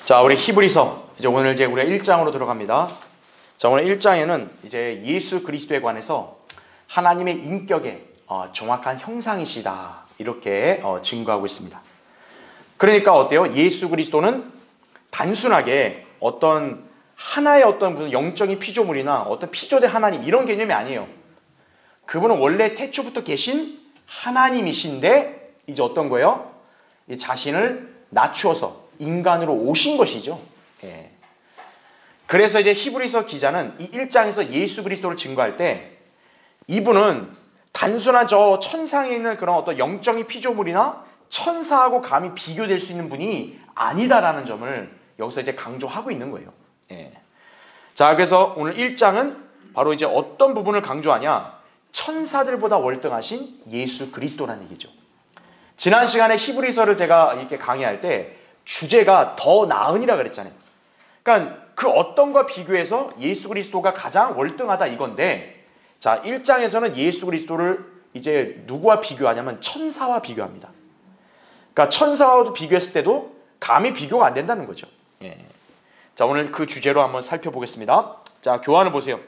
자, 우리 히브리서 오늘 우리가 1장으로 들어갑니다. 자, 오늘 1장에는 이제 예수 그리스도에 관해서 하나님의 인격의 정확한 형상이시다 이렇게 증거하고 있습니다. 그러니까 어때요? 예수 그리스도는 단순하게 어떤 하나의 어떤 무슨 영적인 피조물이나 어떤 피조된 하나님 이런 개념이 아니에요. 그분은 원래 태초부터 계신 하나님이신데 이제 어떤 거예요? 이 자신을 낮추어서 인간으로 오신 것이죠. 예. 그래서 이제 히브리서 기자는 이 1장에서 예수 그리스도를 증거할 때 이분은 단순한 저 천상에 있는 그런 어떤 영적인 피조물이나 천사하고 감히 비교될 수 있는 분이 아니다라는 점을 여기서 이제 강조하고 있는 거예요. 예. 자, 그래서 오늘 1장은 바로 이제 어떤 부분을 강조하냐? 천사들보다 월등하신 예수 그리스도라는 얘기죠. 지난 시간에 히브리서를 제가 이렇게 강의할 때 주제가 더 나으니라 그랬잖아요. 그러니까 그 어떤 과 비교해서 예수 그리스도가 가장 월등하다 이건데, 자, 1장에서는 예수 그리스도를 이제 누구와 비교하냐면 천사와 비교합니다. 그러니까 천사와도 비교했을 때도 감히 비교가 안 된다는 거죠. 예. 자, 오늘 그 주제로 한번 살펴보겠습니다. 자, 교환을 보세요.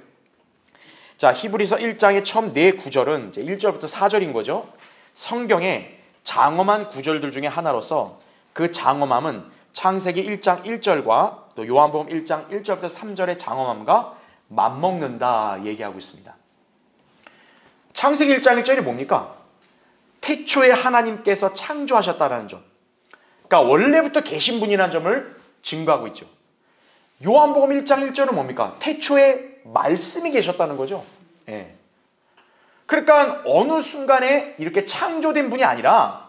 자, 히브리서 1장의 처음 네 구절은 이제 1절부터 4절인 거죠. 성경의 장엄한 구절들 중에 하나로서 그 장엄함은 창세기 1장 1절과 또 요한복음 1장 1절부터 3절의 장엄함과 맞먹는다 얘기하고 있습니다. 창세기 1장 1절이 뭡니까? 태초에 하나님께서 창조하셨다는 점. 그러니까 원래부터 계신 분이라는 점을 증거하고 있죠. 요한복음 1장 1절은 뭡니까? 태초에 말씀이 계셨다는 거죠. 예. 그러니까 어느 순간에 이렇게 창조된 분이 아니라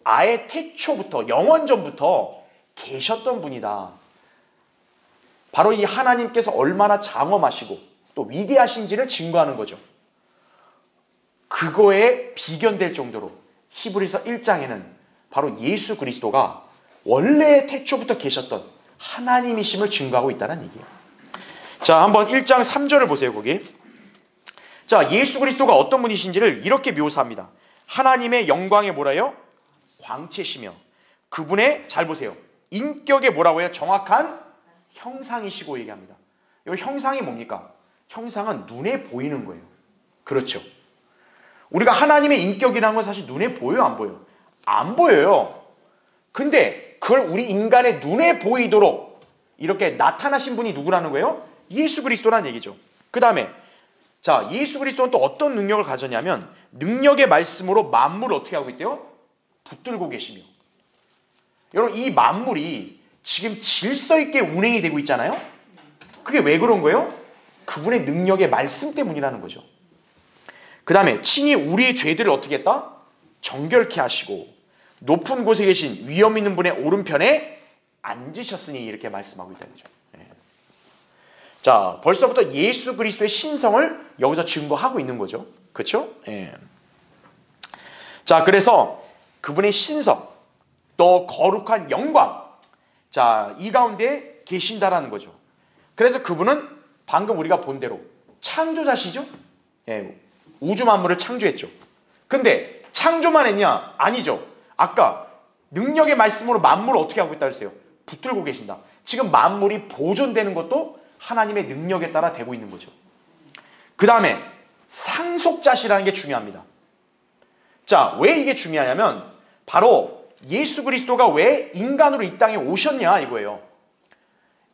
아예 태초부터 영원전부터 계셨던 분이다. 바로 이 하나님께서 얼마나 장엄하시고 또 위대하신지를 증거하는 거죠. 그거에 비견될 정도로 히브리서 1장에는 바로 예수 그리스도가 원래 태초부터 계셨던 하나님이심을 증거하고 있다는 얘기예요. 자, 한번 1장 3절을 보세요. 거기. 자, 예수 그리스도가 어떤 분이신지를 이렇게 묘사합니다. 하나님의 영광의 뭐라요? 광채시며 그분의, 잘 보세요, 인격의 뭐라고 해요? 정확한 형상이시고 얘기합니다. 이 형상이 뭡니까? 형상은 눈에 보이는 거예요. 그렇죠. 우리가 하나님의 인격이라는 건 사실 눈에 보여요? 안 보여요? 안 보여요. 근데 그걸 우리 인간의 눈에 보이도록 이렇게 나타나신 분이 누구라는 거예요? 예수 그리스도라는 얘기죠. 그 다음에 자, 예수 그리스도는 또 어떤 능력을 가졌냐면 능력의 말씀으로 만물을 어떻게 하고 있대요? 붙들고 계시며. 여러분, 이 만물이 지금 질서 있게 운행이 되고 있잖아요. 그게 왜 그런 거예요? 그분의 능력의 말씀 때문이라는 거죠. 그 다음에 친히 우리의 죄들을 어떻게 했다? 정결케 하시고 높은 곳에 계신 위엄 있는 분의 오른편에 앉으셨으니 이렇게 말씀하고 있다는 거죠. 네. 자, 벌써부터 예수 그리스도의 신성을 여기서 증거하고 있는 거죠. 그렇죠? 네. 자, 그래서 그분의 신성 또 거룩한 영광, 자, 이 가운데 계신다라는 거죠. 그래서 그분은 방금 우리가 본 대로 창조자시죠. 예, 우주 만물을 창조했죠. 근데 창조만 했냐? 아니죠. 아까 능력의 말씀으로 만물을 어떻게 하고 있다 그랬어요? 붙들고 계신다. 지금 만물이 보존되는 것도 하나님의 능력에 따라 되고 있는 거죠. 그 다음에 상속자시라는 게 중요합니다. 자, 왜 이게 중요하냐면 바로 예수 그리스도가 왜 인간으로 이 땅에 오셨냐 이거예요.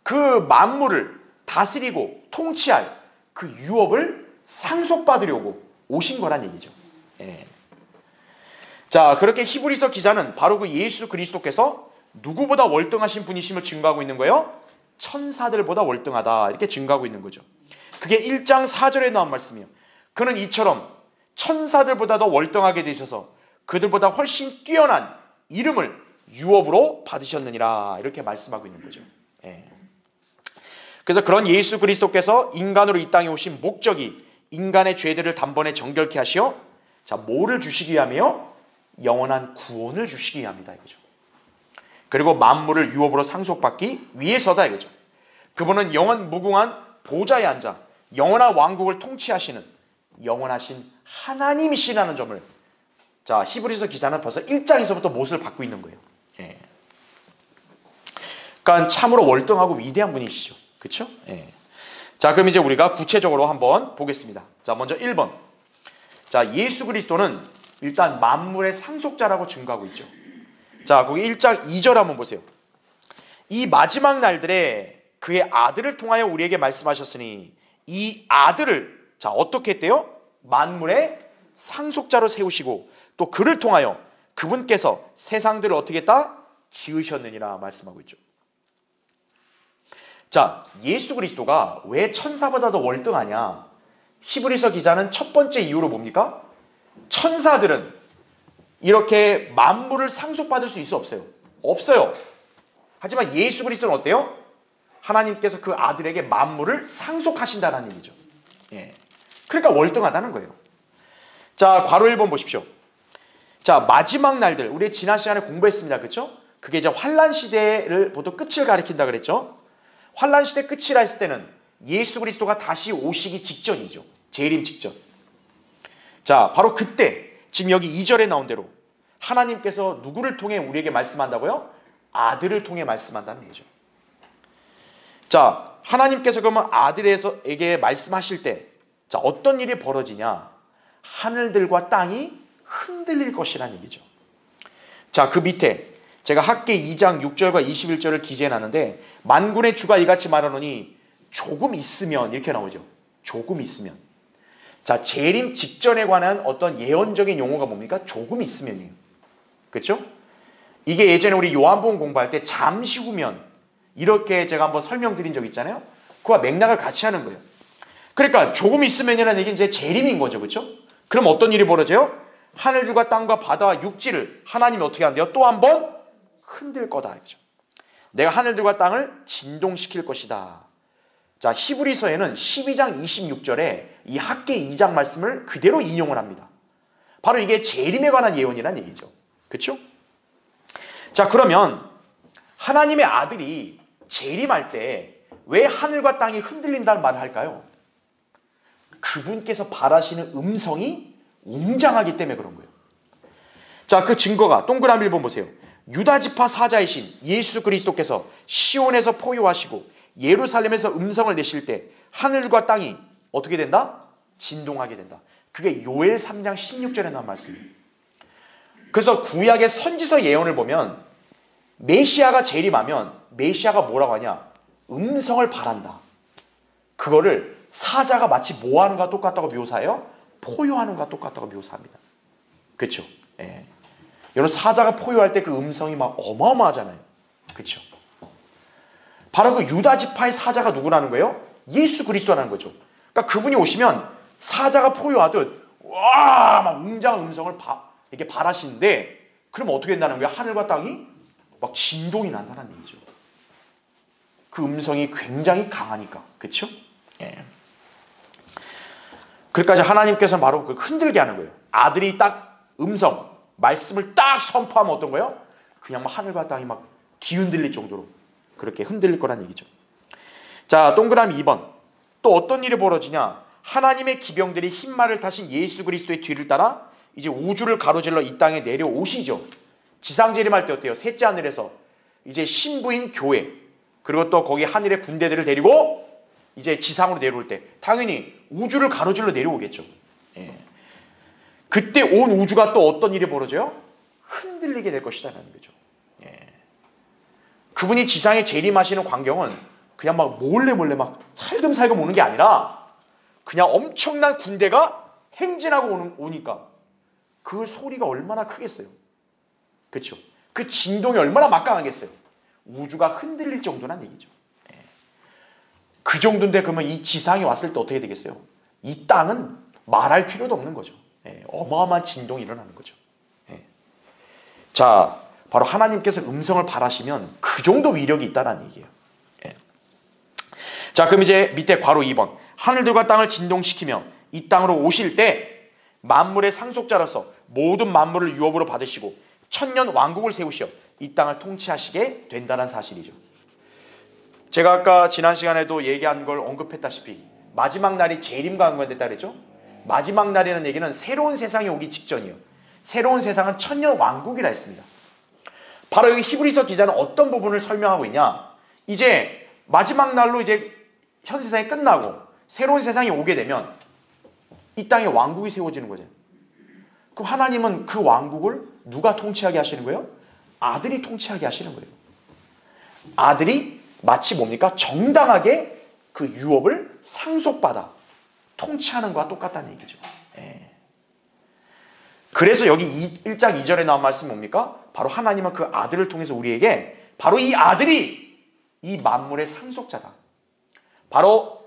그 만물을 다스리고 통치할 그 유업을 상속받으려고 오신 거란 얘기죠. 예. 자, 그렇게 히브리서 기자는 바로 그 예수 그리스도께서 누구보다 월등하신 분이심을 증거하고 있는 거예요. 천사들보다 월등하다 이렇게 증거하고 있는 거죠. 그게 1장 4절에 나온 말씀이에요. 그는 이처럼 천사들보다 더 월등하게 되셔서 그들보다 훨씬 뛰어난 이름을 유업으로 받으셨느니라 이렇게 말씀하고 있는 거죠. 예. 그래서 그런 예수 그리스도께서 인간으로 이 땅에 오신 목적이 인간의 죄들을 단번에 정결케 하시어 자, 뭐를 주시기 위함이요? 영원한 구원을 주시기 위함이다 이거죠. 그리고 만물을 유업으로 상속받기 위해서다 이거죠. 그분은 영원 무궁한 보좌에 앉아 영원한 왕국을 통치하시는 영원하신 하나님이시라는 점을, 자, 히브리서 기자는 벌써 1장에서부터 못을 받고 있는 거예요. 예. 그러니까 참으로 월등하고 위대한 분이시죠. 그렇죠? 예. 자, 그럼 이제 우리가 구체적으로 한번 보겠습니다. 자, 먼저 1번. 자, 예수 그리스도는 일단 만물의 상속자라고 증거하고 있죠. 자, 거기 1장 2절 한번 보세요. 이 마지막 날들에 그의 아들을 통하여 우리에게 말씀하셨으니 이 아들을 자 어떻게 했대요? 만물의 상속자로 세우시고 또 그를 통하여 그분께서 세상들을 어떻게 했다? 지으셨느니라 말씀하고 있죠. 자, 예수 그리스도가 왜 천사보다 더 월등하냐? 히브리서 기자는 첫 번째 이유로 뭡니까? 천사들은 이렇게 만물을 상속받을 수 있어 없어요? 없어요. 하지만 예수 그리스도는 어때요? 하나님께서 그 아들에게 만물을 상속하신다는 얘기죠. 예. 그러니까 월등하다는 거예요. 자, 괄호 1번 보십시오. 자, 마지막 날들 우리 지난 시간에 공부했습니다. 그렇죠? 그게 이제 환란 시대를 보통 끝을 가리킨다 그랬죠. 환란 시대 끝이라 했을 때는 예수 그리스도가 다시 오시기 직전이죠. 재림 직전. 자, 바로 그때 지금 여기 2절에 나온 대로 하나님께서 누구를 통해 우리에게 말씀한다고요? 아들을 통해 말씀한다는 거죠. 자, 하나님께서 그러면 아들에게 말씀하실 때 자, 어떤 일이 벌어지냐? 하늘들과 땅이 흔들릴 것이라는 얘기죠. 자, 그 밑에 제가 학계 2장 6절과 21절을 기재해놨는데 만군의 주가 이같이 말하노니 조금 있으면 이렇게 나오죠. 조금 있으면. 자, 재림 직전에 관한 어떤 예언적인 용어가 뭡니까? 조금 있으면이에요. 그렇죠? 이게 예전에 우리 요한복음 공부할 때 잠시 후면 이렇게 제가 한번 설명드린 적 있잖아요. 그와 맥락을 같이 하는 거예요. 그러니까 조금 있으면이라는 얘기는 이제 재림인 거죠. 그렇죠? 그럼 어떤 일이 벌어져요? 하늘들과 땅과 바다와 육지를 하나님이 어떻게 한대요? 또 한 번 흔들 거다 했죠. 내가 하늘들과 땅을 진동시킬 것이다. 자, 히브리서에는 12장 26절에 이 학계 2장 말씀을 그대로 인용을 합니다. 바로 이게 재림에 관한 예언이라는 얘기죠. 그렇죠? 자, 그러면 하나님의 아들이 재림할 때 왜 하늘과 땅이 흔들린다는 말을 할까요? 그분께서 바라시는 음성이 웅장하기 때문에 그런 거예요. 자, 그 증거가 동그라미 1번 보세요. 유다지파 사자이신 예수 그리스도께서 시온에서 포효하시고 예루살렘에서 음성을 내실 때 하늘과 땅이 어떻게 된다? 진동하게 된다. 그게 요엘 3장 16절에 나온 말씀이에요. 그래서 구약의 선지서 예언을 보면 메시아가 재림하면 메시아가 뭐라고 하냐? 음성을 바란다. 그거를 사자가 마치 뭐하는 것과 똑같다고 묘사해요? 포효하는 것과 똑같다고 묘사합니다. 그렇죠? 예. 여러분 사자가 포효할 때 그 음성이 막 어마어마하잖아요. 그렇죠? 바로 그 유다 지파의 사자가 누구라는 거예요? 예수 그리스도라는 거죠. 그러니까 그분이 오시면 사자가 포효하듯 와 막 웅장한 음성을 이렇게 바라시는데 그럼 어떻게 된다는 거예요? 하늘과 땅이 막 진동이 난다는 얘기죠. 그 음성이 굉장히 강하니까. 그렇죠? 예. 그러니까 하나님께서 바로 그걸 흔들게 하는 거예요. 아들이 딱 음성, 말씀을 딱 선포하면 어떤 거예요? 그냥 막 하늘과 땅이 막 뒤흔들릴 정도로 그렇게 흔들릴 거란 얘기죠. 자, 동그라미 2번. 또 어떤 일이 벌어지냐? 하나님의 기병들이 흰말을 타신 예수 그리스도의 뒤를 따라 이제 우주를 가로질러 이 땅에 내려오시죠. 지상재림할 때 어때요? 셋째 하늘에서 이제 신부인 교회 그리고 또 거기 하늘의 군대들을 데리고 이제 지상으로 내려올 때 당연히 우주를 가로질러 내려오겠죠. 예. 그때 온 우주가 또 어떤 일이 벌어져요? 흔들리게 될 것이다라는 거죠. 예. 그분이 지상에 재림하시는 광경은 그냥 막 몰래 막 살금살금 오는 게 아니라 그냥 엄청난 군대가 행진하고 오니까 그 소리가 얼마나 크겠어요. 그렇죠? 그 진동이 얼마나 막강하겠어요. 우주가 흔들릴 정도란 얘기죠. 예. 그 정도인데 그러면 이 지상에 왔을 때 어떻게 되겠어요? 이 땅은 말할 필요도 없는 거죠. 예. 어마어마한 진동이 일어나는 거죠. 예. 자, 바로 하나님께서 음성을 바라시면 그 정도 위력이 있다는 얘기예요. 예. 자, 그럼 이제 밑에 괄호 2번. 하늘들과 땅을 진동시키며 이 땅으로 오실 때 만물의 상속자로서 모든 만물을 유업으로 받으시고 천년 왕국을 세우시어 이 땅을 통치하시게 된다는 사실이죠. 제가 아까 지난 시간에도 얘기한 걸 언급했다시피 마지막 날이 재림과 연관됐다 그랬죠. 마지막 날이라는 얘기는 새로운 세상이 오기 직전이에요. 새로운 세상은 천년 왕국이라 했습니다. 바로 여기 히브리서 기자는 어떤 부분을 설명하고 있냐? 이제 마지막 날로 이제 현 세상이 끝나고 새로운 세상이 오게 되면 이 땅에 왕국이 세워지는 거죠. 그럼 하나님은 그 왕국을 누가 통치하게 하시는 거예요? 아들이 통치하게 하시는 거예요. 아들이 마치 뭡니까? 정당하게 그 유업을 상속받아 통치하는 것과 똑같다는 얘기죠. 예. 그래서 여기 1장 2절에 나온 말씀 뭡니까? 바로 하나님은 그 아들을 통해서 우리에게 바로 이 아들이 이 만물의 상속자다. 바로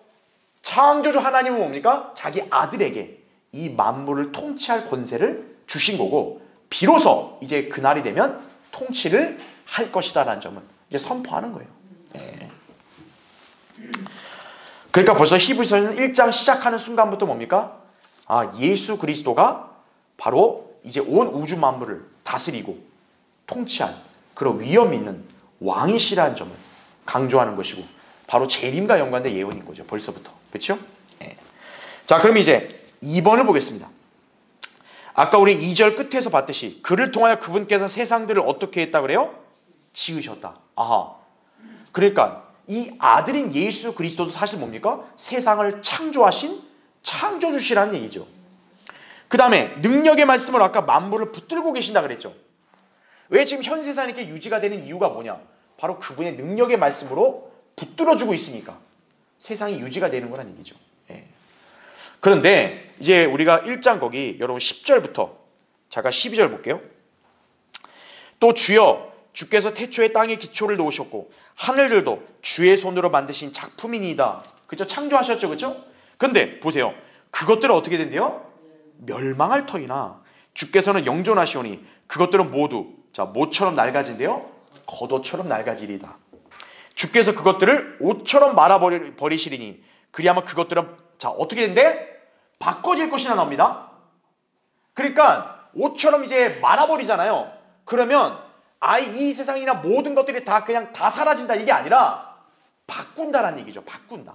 창조주 하나님은 뭡니까? 자기 아들에게 이 만물을 통치할 권세를 주신 거고 비로소 이제 그날이 되면 통치를 할 것이다라는 점을 이제 선포하는 거예요. 예. 그러니까 벌써 히브리서는 1장 시작하는 순간부터 뭡니까? 아, 예수 그리스도가 바로 이제 온 우주 만물을 다스리고 통치한 그런 위엄 있는 왕이시라는 점을 강조하는 것이고 바로 재림과 연관된 예언인 거죠. 벌써부터. 그렇죠? 예. 자, 그럼 이제 2번을 보겠습니다. 아까 우리 2절 끝에서 봤듯이 그를 통하여 그분께서 세상들을 어떻게 했다 그래요? 지으셨다. 아하. 그러니까 이 아들인 예수 그리스도도 사실 뭡니까? 세상을 창조하신 창조주시라는 얘기죠. 그 다음에 능력의 말씀을 아까 만물을 붙들고 계신다 그랬죠. 왜 지금 현 세상이 이렇게 유지가 되는 이유가 뭐냐? 바로 그분의 능력의 말씀으로 붙들어주고 있으니까 세상이 유지가 되는 거란 얘기죠. 예. 그런데 이제 우리가 1장 거기 여러분 10절부터 잠깐 12절 볼게요. 또 주여 주께서 태초에 땅에 기초를 놓으셨고 하늘들도 주의 손으로 만드신 작품이니이다. 그죠? 창조하셨죠. 그죠? 근데 보세요. 그것들은 어떻게 된대요? 멸망할 터이나 주께서는 영존하시오니 그것들은 모두 자 모처럼 낡아진대요. 겉옷처럼 낡아지리다. 주께서 그것들을 옷처럼 말아버리시리니 그리하면 그것들은 자 어떻게 된대? 바꿔질 것이나 나옵니다. 그러니까 옷처럼 이제 말아버리잖아요. 그러면 아예 이 세상이나 모든 것들이 다 그냥 다 사라진다 이게 아니라 바꾼다라는 얘기죠. 바꾼다.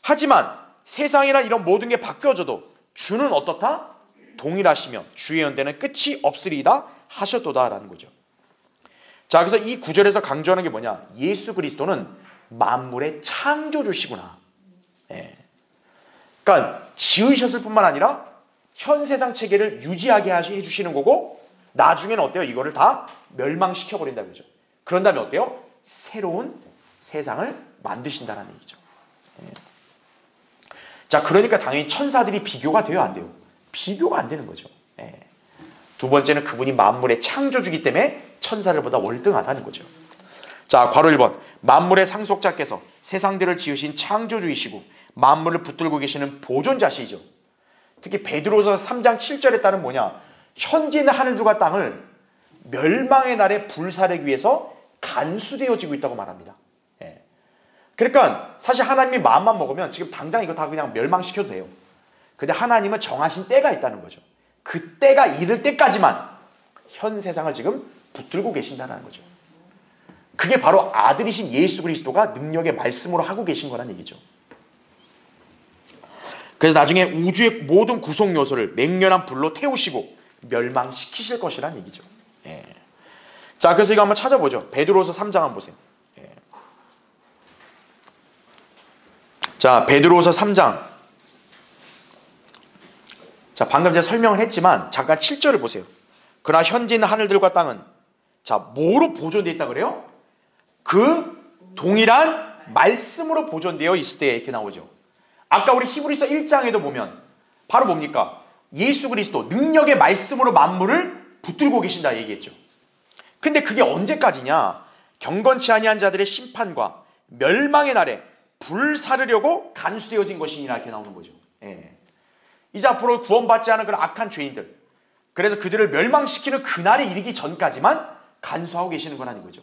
하지만 세상이나 이런 모든 게 바뀌어져도 주는 어떻다? 동일하시며 주의 연대는 끝이 없으리이다 하셨도다라는 거죠. 자, 그래서 이 구절에서 강조하는 게 뭐냐? 예수 그리스도는 만물의 창조주시구나. 예. 그러니까 지으셨을 뿐만 아니라 현 세상 체계를 유지하게 해주시는 거고 나중에는 어때요? 이거를 다 멸망시켜버린다 그러죠. 그런 다음에 어때요? 새로운 세상을 만드신다는 얘기죠. 예. 자, 그러니까 당연히 천사들이 비교가 돼요? 안 돼요? 비교가 안 되는 거죠. 예. 두 번째는 그분이 만물의 창조주기 때문에 천사들보다 월등하다는 거죠. 자, 괄호 1번. 만물의 상속자께서 세상들을 지으신 창조주이시고 만물을 붙들고 계시는 보존자시죠. 특히 베드로서 3장 7절에 따른 뭐냐? 현재 있는 하늘들과 땅을 멸망의 날에 불사르기 위해서 간수되어지고 있다고 말합니다. 예. 그러니까 사실 하나님이 마음만 먹으면 지금 당장 이거 다 그냥 멸망시켜도 돼요. 근데 하나님은 정하신 때가 있다는 거죠. 그 때가 이를 때까지만 현 세상을 지금 붙들고 계신다는 거죠. 그게 바로 아들이신 예수 그리스도가 능력의 말씀으로 하고 계신 거란 얘기죠. 그래서 나중에 우주의 모든 구성 요소를 맹렬한 불로 태우시고 멸망시키실 것이란 얘기죠. 예. 자, 그래서 이거 한번 찾아보죠. 베드로서 3장 한번 보세요. 예. 자, 베드로서 3장. 자, 방금 제가 설명을 했지만 잠깐 7절을 보세요. 그러나 현재 있는 하늘들과 땅은 자, 뭐로 보존되어 있다 그래요? 그 동일한 말씀으로 보존되어 있을 때 이렇게 나오죠. 아까 우리 히브리서 1장에도 보면 바로 뭡니까? 예수 그리스도 능력의 말씀으로 만물을 붙들고 계신다 얘기했죠. 근데 그게 언제까지냐? 경건치 아니한 자들의 심판과 멸망의 날에 불사르려고 간수되어진 것이니라 이렇게 나오는 거죠. 예. 이제 앞으로 구원받지 않은 그런 악한 죄인들, 그래서 그들을 멸망시키는 그날에 이르기 전까지만 간수하고 계시는 거라는 거죠.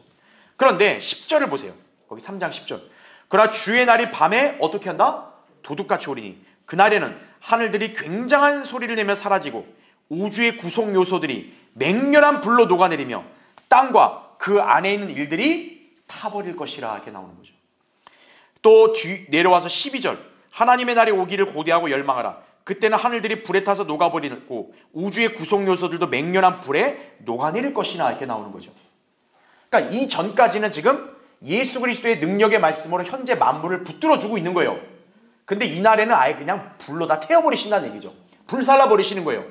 그런데 10절을 보세요. 거기 3장 10절. 그러나 주의 날이 밤에 어떻게 한다? 도둑같이 오리니 그날에는 하늘들이 굉장한 소리를 내며 사라지고 우주의 구성 요소들이 맹렬한 불로 녹아내리며 땅과 그 안에 있는 일들이 타버릴 것이라 이렇게 나오는 거죠. 또 내려와서 12절. 하나님의 날이 오기를 고대하고 열망하라. 그때는 하늘들이 불에 타서 녹아버리고 우주의 구성 요소들도 맹렬한 불에 녹아내릴 것이나 이렇게 나오는 거죠. 그러니까 이 전까지는 지금 예수 그리스도의 능력의 말씀으로 현재 만물을 붙들어주고 있는 거예요. 근데 이날에는 아예 그냥 불로 다 태워버리신다는 얘기죠. 불살라버리시는 거예요.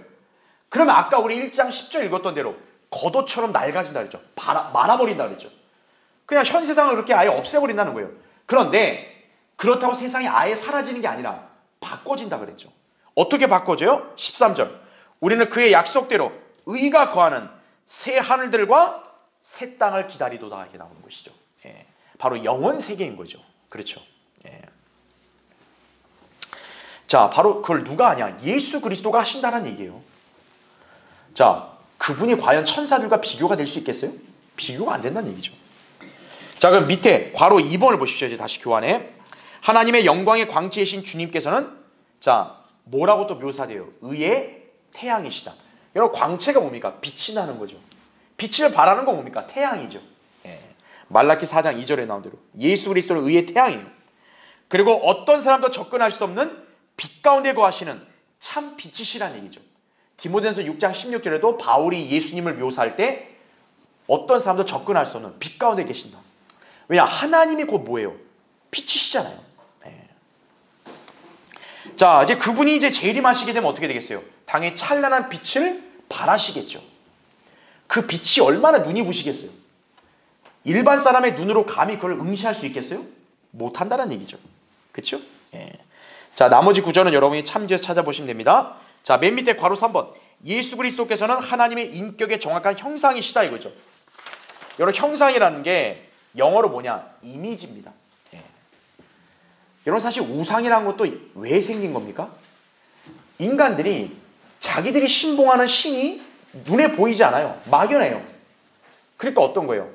그러면 아까 우리 1장 10절 읽었던 대로 겉옷처럼 낡아진다 그랬죠. 말아버린다 그랬죠. 그냥 현 세상을 그렇게 아예 없애버린다는 거예요. 그런데 그렇다고 세상이 아예 사라지는 게 아니라 바꿔진다 그랬죠. 어떻게 바꿔져요? 13절. 우리는 그의 약속대로 의가 거하는 새 하늘들과 새 땅을 기다리도다 이렇게 나오는 것이죠. 예. 바로 영원 세계인 거죠. 그렇죠. 예. 자, 바로 그걸 누가 하냐? 예수 그리스도가 하신다는 얘기예요. 자, 그분이 과연 천사들과 비교가 될 수 있겠어요? 비교가 안 된다는 얘기죠. 자, 그럼 밑에 괄호 2번을 보십시오. 이제 다시 교환해. 하나님의 영광의 광채이신 주님께서는 자, 뭐라고 또 묘사돼요? 의의 태양이시다. 여러분, 광채가 뭡니까? 빛이 나는 거죠. 빛을 발하는 건 뭡니까? 태양이죠. 예. 말라키 4장 2절에 나온 대로 예수 그리스도는 의의 태양이에요. 그리고 어떤 사람도 접근할 수 없는 빛 가운데 거하시는 참 빛이시라는 얘기죠. 디모데전서 6장 16절에도 바울이 예수님을 묘사할 때 어떤 사람도 접근할 수 없는 빛 가운데 계신다. 왜냐? 하나님이 곧 뭐예요? 빛이시잖아요. 네. 자, 이제 그분이 이제 재림하시게 되면 어떻게 되겠어요? 당연히 찬란한 빛을 발하시겠죠. 그 빛이 얼마나 눈이 부시겠어요? 일반 사람의 눈으로 감히 그걸 응시할 수 있겠어요? 못한다는 얘기죠. 그렇죠? 예. 자, 나머지 구절은 여러분이 참지해서 찾아보시면 됩니다. 자, 맨 밑에 괄호 3번. 예수 그리스도께서는 하나님의 인격의 정확한 형상이시다 이거죠. 여러분, 형상이라는 게 영어로 뭐냐? 이미지입니다. 예. 여러분, 사실 우상이라는 것도 왜 생긴 겁니까? 인간들이 자기들이 신봉하는 신이 눈에 보이지 않아요. 막연해요. 그러니까 어떤 거예요?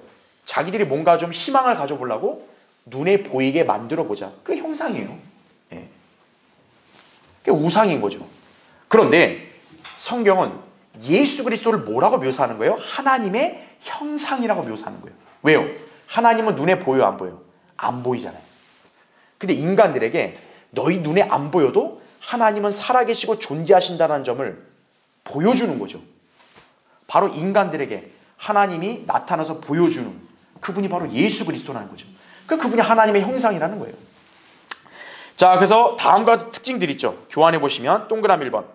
자기들이 뭔가 좀 희망을 가져보려고 눈에 보이게 만들어보자. 그게 형상이에요. 예. 그게 우상인 거죠. 그런데 성경은 예수 그리스도를 뭐라고 묘사하는 거예요? 하나님의 형상이라고 묘사하는 거예요. 왜요? 하나님은 눈에 보여요, 안 보여요? 안 보이잖아요. 근데 인간들에게 너희 눈에 안 보여도 하나님은 살아계시고 존재하신다는 점을 보여주는 거죠. 바로 인간들에게 하나님이 나타나서 보여주는 그분이 바로 예수 그리스도라는 거죠. 그분이 하나님의 형상이라는 거예요. 자, 그래서 다음과 같은 특징들이 있죠. 교환해 보시면 동그라미 1번.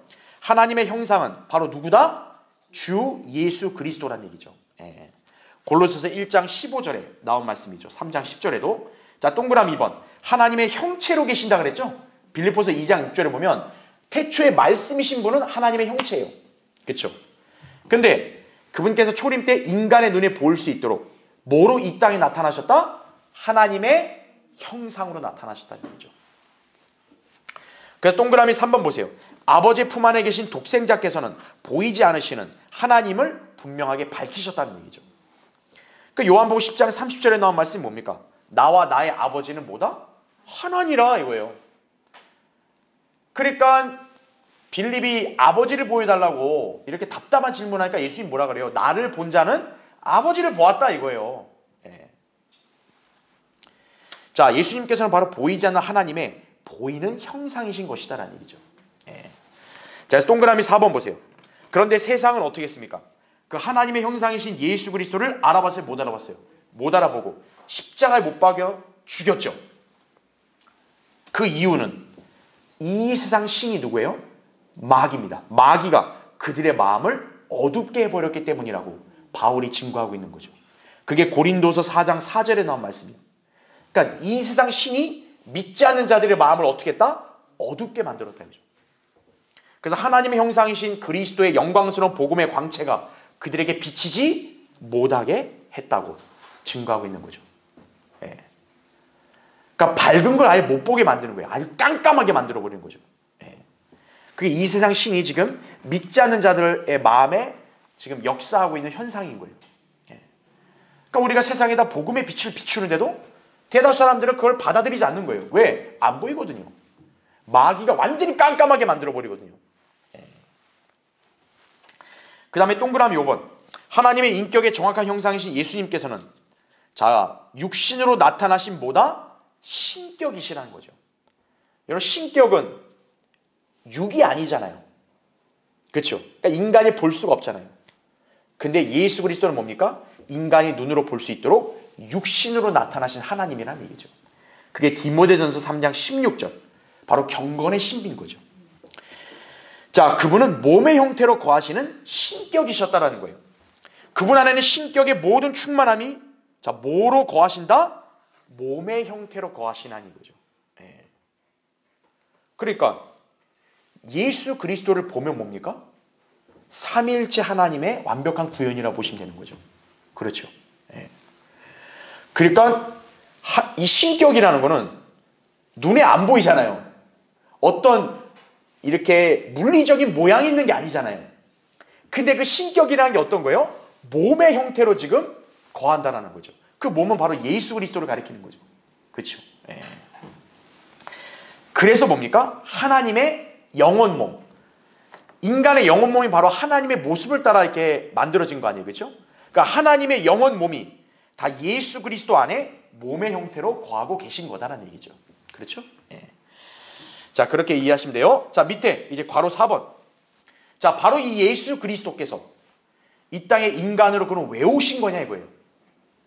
하나님의 형상은 바로 누구다? 주 예수 그리스도라는 얘기죠. 예. 골로새서 1장 15절에 나온 말씀이죠. 3장 10절에도. 자, 동그라미 2번. 하나님의 형체로 계신다 그랬죠. 빌립보서 2장 6절에 보면 태초에 말씀이신 분은 하나님의 형체예요. 그렇죠? 근데 그분께서 초림 때 인간의 눈에 보일 수 있도록 뭐로 이 땅에 나타나셨다? 하나님의 형상으로 나타나셨다는 얘기죠. 그래서 동그라미 3번 보세요. 아버지의 품 안에 계신 독생자께서는 보이지 않으시는 하나님을 분명하게 밝히셨다는 얘기죠. 그 요한복음 10장 30절에 나온 말씀이 뭡니까? 나와 나의 아버지는 뭐다? 하나니라 이거예요. 그러니까 빌립이 아버지를 보여달라고 이렇게 답답한 질문하니까 예수님 뭐라 그래요? 나를 본 자는 아버지를 보았다 이거예요. 예. 자, 예수님께서는 바로 보이지 않는 하나님의 보이는 형상이신 것이다라는 얘기죠. 예. 자, 그래서 동그라미 4번 보세요. 그런데 세상은 어떻게 했습니까? 그 하나님의 형상이신 예수 그리스도를 알아봤어요? 못 알아봤어요? 못 알아보고 십자가에 못 박여 죽였죠. 그 이유는 이 세상 신이 누구예요? 마귀입니다. 마귀가 그들의 마음을 어둡게 해버렸기 때문이라고 바울이 증거하고 있는 거죠. 그게 고린도서 4장 4절에 나온 말씀이에요. 그러니까 이 세상 신이 믿지 않는 자들의 마음을 어떻게 했다? 어둡게 만들었다 이거죠. 그래서 하나님의 형상이신 그리스도의 영광스러운 복음의 광채가 그들에게 비치지 못하게 했다고 증거하고 있는 거죠. 예. 그러니까 밝은 걸 아예 못 보게 만드는 거예요. 아주 깜깜하게 만들어버리는 거죠. 예. 그게 이 세상 신이 지금 믿지 않는 자들의 마음에 지금 역사하고 있는 현상인 거예요. 예. 그러니까 우리가 세상에다 복음의 빛을 비추는데도 대다수 사람들은 그걸 받아들이지 않는 거예요. 왜? 안 보이거든요. 마귀가 완전히 깜깜하게 만들어버리거든요. 예. 그 다음에 동그라미 5번. 하나님의 인격의 정확한 형상이신 예수님께서는 자, 육신으로 나타나신 뭐다? 신격이시라는 거죠. 여러분, 신격은 육이 아니잖아요. 그렇죠? 그러니까 인간이 볼 수가 없잖아요. 근데 예수 그리스도는 뭡니까? 인간이 눈으로 볼 수 있도록 육신으로 나타나신 하나님이라는 얘기죠. 그게 디모데전서 3장 16절. 바로 경건의 신비인 거죠. 자, 그분은 몸의 형태로 거하시는 신격이셨다라는 거예요. 그분 안에는 신격의 모든 충만함이 자, 뭐로 거하신다? 몸의 형태로 거하시나니 거죠. 예. 그러니까 예수 그리스도를 보면 뭡니까? 삼위일체 하나님의 완벽한 구현이라고 보시면 되는 거죠. 그렇죠. 예. 그러니까 이 신격이라는 거는 눈에 안 보이잖아요. 어떤 이렇게 물리적인 모양이 있는 게 아니잖아요. 근데 그 신격이라는 게 어떤 거예요? 몸의 형태로 지금 거한다라는 거죠. 그 몸은 바로 예수 그리스도를 가리키는 거죠. 그렇죠. 예. 그래서 뭡니까? 하나님의 영혼 몸. 인간의 영혼 몸이 바로 하나님의 모습을 따라 이렇게 만들어진 거 아니에요. 그렇죠? 그러니까 하나님의 영혼 몸이 다 예수 그리스도 안에 몸의 형태로 거하고 계신 거다라는 얘기죠. 그렇죠? 예. 자, 그렇게 이해하시면 돼요. 자, 밑에 이제 괄호 4번. 자, 바로 이 예수 그리스도께서 이 땅에 인간으로 그럼 왜 오신 거냐 이거예요.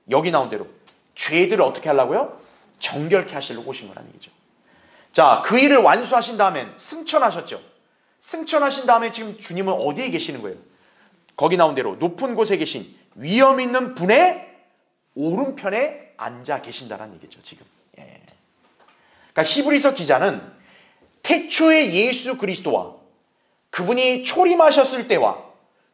여기 나온 대로 죄들을 어떻게 하려고요? 정결케 하시려고 오신 거라는 얘기죠. 자, 그 일을 완수하신 다음엔 승천하셨죠. 승천하신 다음에 지금 주님은 어디에 계시는 거예요? 거기 나온 대로 높은 곳에 계신 위엄 있는 분의 오른편에 앉아 계신다는 얘기죠. 지금. 예. 그러니까 히브리서 기자는 태초의 예수 그리스도와 그분이 초림하셨을 때와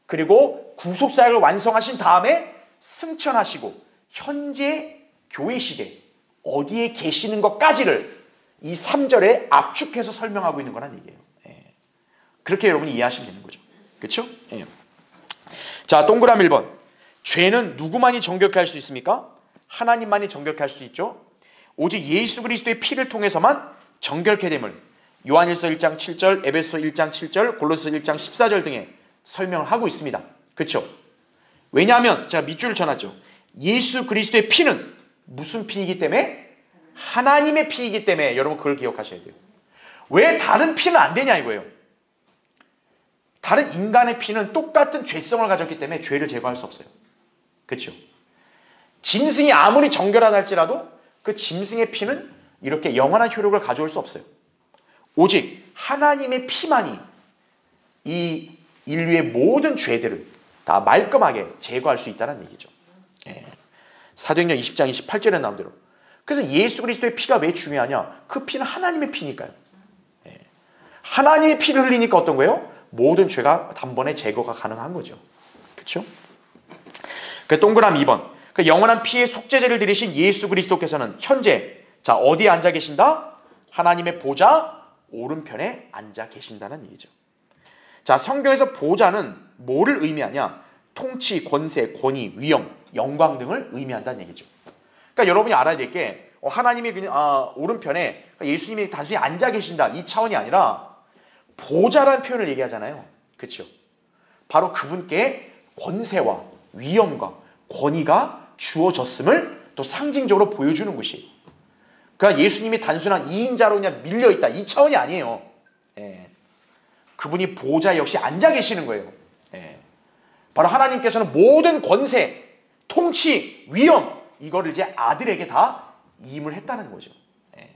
그리고 구속사역을 완성하신 다음에 승천하시고 현재 교회 시대 어디에 계시는 것까지를 이 3절에 압축해서 설명하고 있는 거란 얘기예요. 예. 그렇게 여러분이 이해하시면 되는 거죠. 그렇죠? 예. 자, 동그라미 1번. 죄는 누구만이 정결케 할 수 있습니까? 하나님만이 정결케 할 수 있죠. 오직 예수 그리스도의 피를 통해서만 정결케 됨을 요한일서 1장 7절, 에베소 1장 7절, 골로새 1장 14절 등에 설명을 하고 있습니다. 그렇죠? 왜냐하면 제가 밑줄을 쳐놨죠. 예수 그리스도의 피는 무슨 피이기 때문에? 하나님의 피이기 때문에 여러분 그걸 기억하셔야 돼요. 왜 다른 피는 안 되냐 이거예요. 다른 인간의 피는 똑같은 죄성을 가졌기 때문에 죄를 제거할 수 없어요. 그렇죠? 짐승이 아무리 정결하다 할지라도 그 짐승의 피는 이렇게 영원한 효력을 가져올 수 없어요. 오직 하나님의 피만이 이 인류의 모든 죄들을 다 말끔하게 제거할 수 있다는 얘기죠. 예. 사도행전 20장 28절에 나온 대로. 그래서 예수 그리스도의 피가 왜 중요하냐? 그 피는 하나님의 피니까요. 예. 하나님의 피를 흘리니까 어떤 거예요? 모든 죄가 단번에 제거가 가능한 거죠. 그렇죠? 그 동그라미 2번. 그 영원한 피의 속죄제를 드리신 예수 그리스도께서는 현재 자 어디에 앉아 계신다? 하나님의 보좌 오른편에 앉아 계신다는 얘기죠. 자, 성경에서 보좌는 뭐를 의미하냐? 통치, 권세, 권위, 위엄, 영광 등을 의미한다는 얘기죠. 그러니까 여러분이 알아야 될 게 하나님이 그냥 오른편에 예수님이 단순히 앉아 계신다 이 차원이 아니라 보좌라는 표현을 얘기하잖아요. 그렇죠? 바로 그분께 권세와 위엄과 권위가 주어졌음을 또 상징적으로 보여주는 것이에요. 그러니까 예수님이 단순한 2인자로 그냥 밀려있다 이 차원이 아니에요. 예. 그분이 보좌에 역시 앉아 계시는 거예요. 예. 바로 하나님께서는 모든 권세, 통치, 위엄 이거를 이제 아들에게 다 임을 했다는 거죠. 예.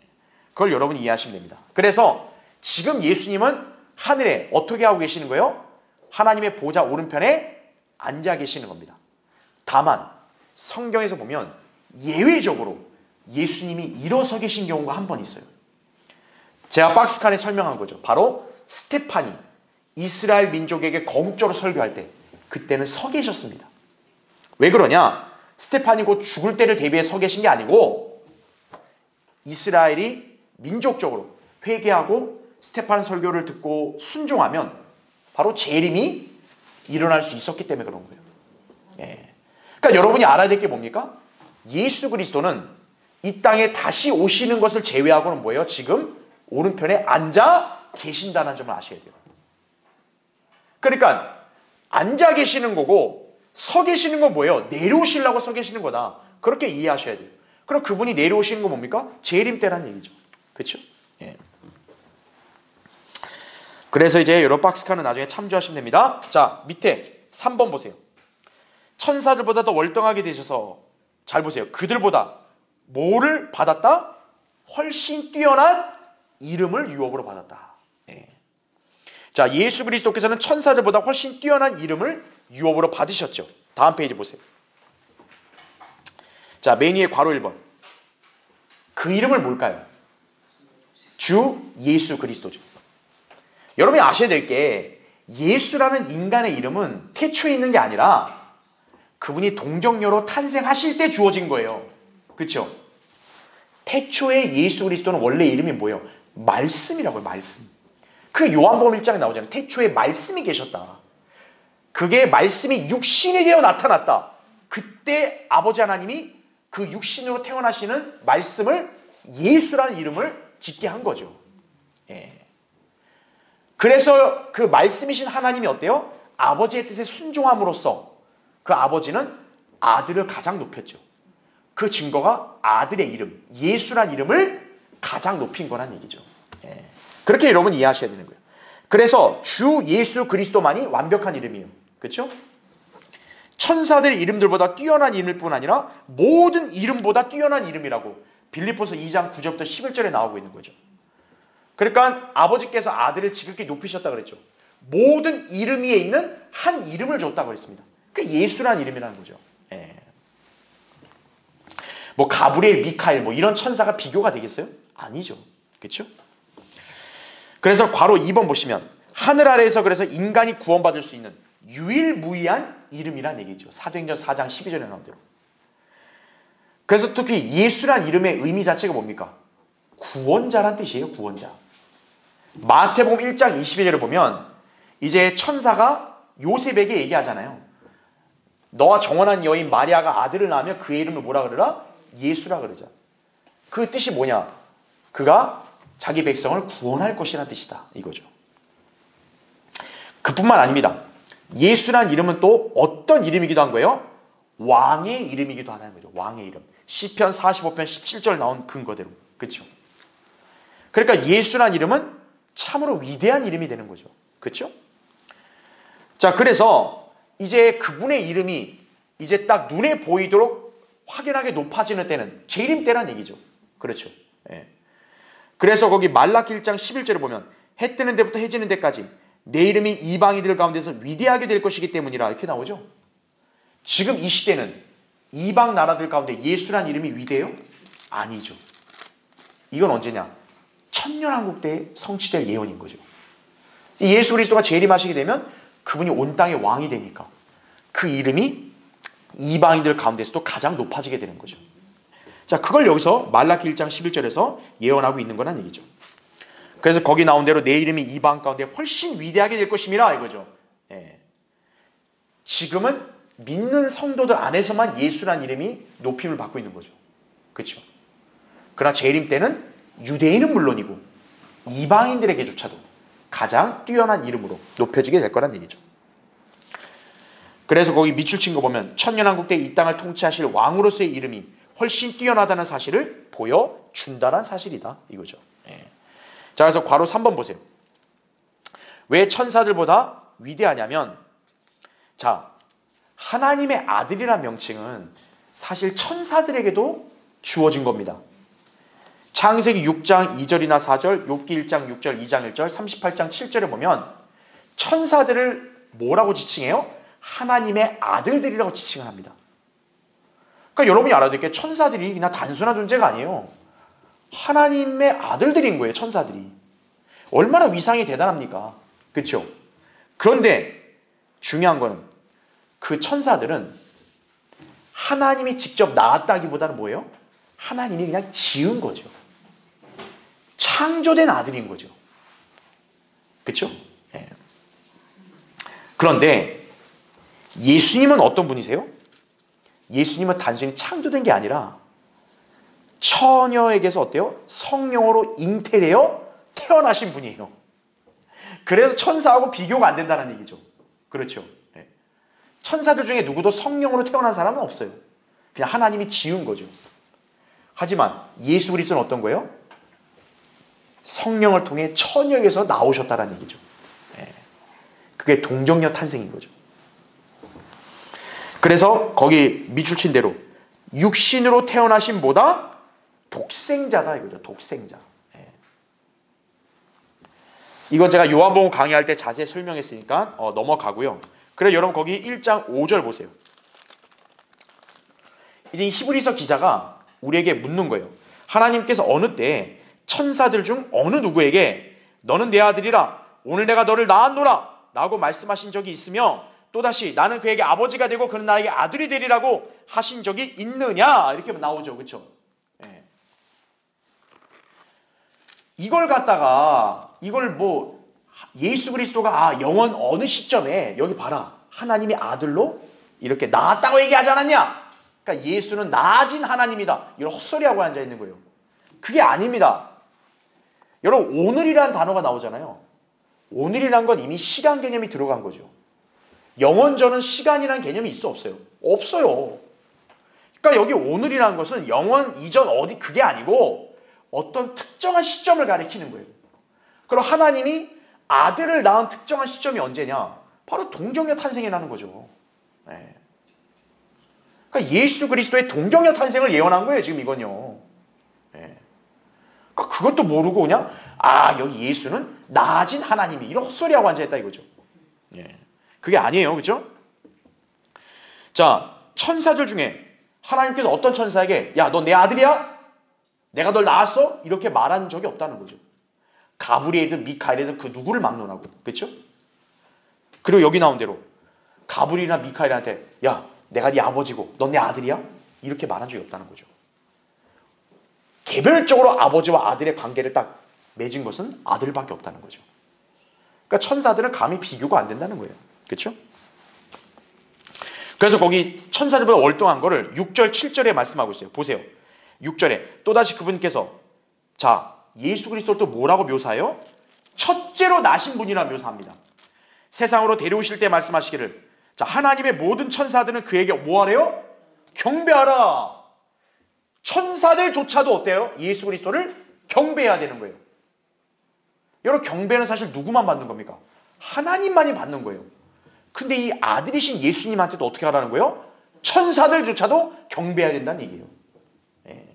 그걸 여러분이 이해하시면 됩니다. 그래서 지금 예수님은 하늘에 어떻게 하고 계시는 거예요? 하나님의 보좌 오른편에 앉아 계시는 겁니다. 다만 성경에서 보면 예외적으로 예수님이 일어서 계신 경우가 한 번 있어요. 제가 박스칸에 설명한 거죠. 바로 스테판이 이스라엘 민족에게 거국적으로 설교할 때 그때는 서 계셨습니다. 왜 그러냐? 스테판이 곧 죽을 때를 대비해 서 계신 게 아니고 이스라엘이 민족적으로 회개하고 스테판 설교를 듣고 순종하면 바로 재림이 일어날 수 있었기 때문에 그런 거예요. 예. 그러니까 여러분이 알아야 될 게 뭡니까? 예수 그리스도는 이 땅에 다시 오시는 것을 제외하고는 뭐예요? 지금 오른편에 앉아 계신다는 점을 아셔야 돼요. 그러니까 앉아 계시는 거고 서 계시는 건 뭐예요? 내려오시려고 서 계시는 거다. 그렇게 이해하셔야 돼요. 그럼 그분이 내려오시는 건 뭡니까? 재림 때라는 얘기죠. 그렇죠? 예. 그래서 이제 여러 박스칸은 나중에 참조하시면 됩니다. 자, 밑에 3번 보세요. 천사들보다 더 월등하게 되셔서 잘 보세요. 그들보다 뭐를 받았다? 훨씬 뛰어난 이름을 유업으로 받았다. 예. 자, 예수 그리스도께서는 천사들보다 훨씬 뛰어난 이름을 유업으로 받으셨죠. 다음 페이지 보세요. 자, 맨 위에 괄호 1번. 그 이름은 뭘까요? 주 예수 그리스도죠. 여러분이 아셔야 될 게 예수라는 인간의 이름은 태초에 있는 게 아니라 그분이 동정녀로 탄생하실 때 주어진 거예요. 그렇죠? 태초에 예수 그리스도는 원래 이름이 뭐예요? 말씀이라고요. 말씀. 그 요한복음 1장에 나오잖아요. 태초에 말씀이 계셨다. 그게 말씀이 육신이 되어 나타났다. 그때 아버지 하나님이 그 육신으로 태어나시는 말씀을 예수라는 이름을 짓게 한 거죠. 예. 그래서 그 말씀이신 하나님이 어때요? 아버지의 뜻에 순종함으로써 그 아버지는 아들을 가장 높였죠. 그 증거가 아들의 이름, 예수란 이름을 가장 높인 거란 얘기죠. 예. 그렇게 여러분 이해하셔야 되는 거예요. 그래서 주 예수 그리스도만이 완벽한 이름이에요. 그렇죠? 천사들의 이름들보다 뛰어난 이름일 뿐 아니라 모든 이름보다 뛰어난 이름이라고 빌립보서 2장 9절부터 11절에 나오고 있는 거죠. 그러니까 아버지께서 아들을 지극히 높이셨다 그랬죠. 모든 이름 위에 있는 한 이름을 줬다고 그랬습니다. 그 예수라는 이름이라는 거죠. 예. 뭐 가브리엘, 미카엘 뭐 이런 천사가 비교가 되겠어요? 아니죠. 그렇죠? 그래서 괄호 2번 보시면 하늘 아래에서 그래서 인간이 구원받을 수 있는 유일무이한 이름이란 얘기죠. 사도행전 4장 12절에 나온 대로. 그래서 특히 예수란 이름의 의미 자체가 뭡니까? 구원자란 뜻이에요. 구원자. 마태복음 1장 22절을 보면 이제 천사가 요셉에게 얘기하잖아요. 너와 정혼한 여인 마리아가 아들을 낳으면 그의 이름을 뭐라 그러라? 예수라 그러자. 그 뜻이 뭐냐? 그가 자기 백성을 구원할 것이라는 뜻이다. 이거죠. 그뿐만 아닙니다. 예수란 이름은 또 어떤 이름이기도 한 거예요? 왕의 이름이기도 하는 거죠. 왕의 이름. 시편 45편 17절 나온 근거대로. 그렇죠? 그러니까 예수란 이름은 참으로 위대한 이름이 되는 거죠. 그렇죠? 자, 그래서 이제 그분의 이름이 이제 딱 눈에 보이도록 확연하게 높아지는 때는 재림 때란 얘기죠. 그렇죠? 예. 그래서 거기 말라기 1장 11절에 보면 해 뜨는 데부터 해 지는 데까지 내 이름이 이방인들 가운데서 위대하게 될 것이기 때문이라 이렇게 나오죠. 지금 이 시대는 이방 나라들 가운데 예수란 이름이 위대해요? 아니죠. 이건 언제냐? 천년왕국 때에 성취될 예언인 거죠. 예수 그리스도가 재림하시게 되면 그분이 온 땅의 왕이 되니까 그 이름이 이방인들 가운데서도 가장 높아지게 되는 거죠. 자, 그걸 여기서 말라기 1장 11절에서 예언하고 있는 거란 얘기죠. 그래서 거기 나온 대로 내 이름이 이방 가운데 훨씬 위대하게 될 것임이라 이거죠. 예. 지금은 믿는 성도들 안에서만 예수란 이름이 높임을 받고 있는 거죠. 그렇죠? 그러나 재림 때는 유대인은 물론이고 이방인들에게조차도 가장 뛰어난 이름으로 높여지게 될 거란 얘기죠. 그래서 거기 밑줄 친 거 보면 천년왕국 때 이 땅을 통치하실 왕으로서의 이름이 훨씬 뛰어나다는 사실을 보여준다는 사실이다 이거죠. 예. 자, 그래서 괄호 3번 보세요. 왜 천사들보다 위대하냐면, 자, 하나님의 아들이란 명칭은 사실 천사들에게도 주어진 겁니다. 창세기 6장 2절이나 4절, 욥기 1장 6절, 2장 1절, 38장 7절에 보면 천사들을 뭐라고 지칭해요? 하나님의 아들들이라고 지칭을 합니다. 그러니까 여러분이 알아야 될 게 천사들이 그냥 단순한 존재가 아니에요. 하나님의 아들들인 거예요. 천사들이. 얼마나 위상이 대단합니까? 그렇죠? 그런데 중요한 거는 그 천사들은 하나님이 직접 낳았다기보다는 뭐예요? 하나님이 그냥 지은 거죠. 창조된 아들인 거죠. 그렇죠? 예. 그런데 예수님은 어떤 분이세요? 예수님은 단순히 창조된 게 아니라 처녀에게서 어때요? 성령으로 잉태되어 태어나신 분이에요. 그래서 천사하고 비교가 안 된다는 얘기죠. 그렇죠? 예. 천사들 중에 누구도 성령으로 태어난 사람은 없어요. 그냥 하나님이 지은 거죠. 하지만 예수 그리스도는 어떤 거예요? 성령을 통해 처녀에게서 나오셨다는 얘기죠. 예. 그게 동정녀 탄생인 거죠. 그래서 거기 밑줄 친 대로 육신으로 태어나신 보다 독생자다 이거죠. 독생자. 예. 이건 제가 요한복음 강의할 때 자세히 설명했으니까 넘어가고요. 그래 여러분 거기 1장 5절 보세요. 이제 히브리서 기자가 우리에게 묻는 거예요. 하나님께서 어느 때 천사들 중 어느 누구에게 너는 내 아들이라 오늘 내가 너를 낳았노라 라고 말씀하신 적이 있으며 또다시 나는 그에게 아버지가 되고 그는 나에게 아들이 되리라고 하신 적이 있느냐 이렇게 나오죠. 그렇죠? 예. 이걸 갖다가 이걸 뭐 예수 그리스도가 영원 어느 시점에 여기 봐라 하나님이 아들로 이렇게 낳았다고 얘기하지 않았냐? 그러니까 예수는 낳아진 하나님이다. 이런 헛소리하고 앉아있는 거예요. 그게 아닙니다. 여러분 오늘이라는 단어가 나오잖아요. 오늘이란 건 이미 시간 개념이 들어간 거죠. 영원전은 시간이라는 개념이 있어 없어요? 없어요. 그러니까 여기 오늘이라는 것은 영원 이전 어디 그게 아니고 어떤 특정한 시점을 가리키는 거예요. 그럼 하나님이 아들을 낳은 특정한 시점이 언제냐? 바로 동정녀 탄생이 나는 거죠. 네. 그러니까 예수 그리스도의 동정녀 탄생을 예언한 거예요. 지금 이건요. 네. 그러니까 그것도 모르고 그냥 여기 예수는 낳아진 하나님이 이런 헛소리하고 앉아있다 이거죠. 네. 그게 아니에요. 그렇죠? 자, 천사들 중에 하나님께서 어떤 천사에게 야, 너 내 아들이야? 내가 널 낳았어? 이렇게 말한 적이 없다는 거죠. 가브리엘이든 미카엘이든 그 누구를 막론하고. 그렇죠? 그리고 여기 나온 대로 가브리엘이나 미카엘한테 야, 내가 네 아버지고 넌 내 아들이야? 이렇게 말한 적이 없다는 거죠. 개별적으로 아버지와 아들의 관계를 딱 맺은 것은 아들밖에 없다는 거죠. 그러니까 천사들은 감히 비교가 안 된다는 거예요. 그렇죠? 그래서 거기 천사들보다 월등한 거를 6절 7절에 말씀하고 있어요. 보세요. 6절에 또다시 그분께서 자 예수 그리스도를 또 뭐라고 묘사해요? 첫째로 나신 분이라 묘사합니다. 세상으로 데려오실 때 말씀하시기를 자 하나님의 모든 천사들은 그에게 뭐하래요? 경배하라. 천사들조차도 어때요? 예수 그리스도를 경배해야 되는 거예요. 여러분 경배는 사실 누구만 받는 겁니까? 하나님만이 받는 거예요. 근데 이 아들이신 예수님한테도 어떻게 하라는 거예요? 천사들조차도 경배해야 된다는 얘기예요. 예.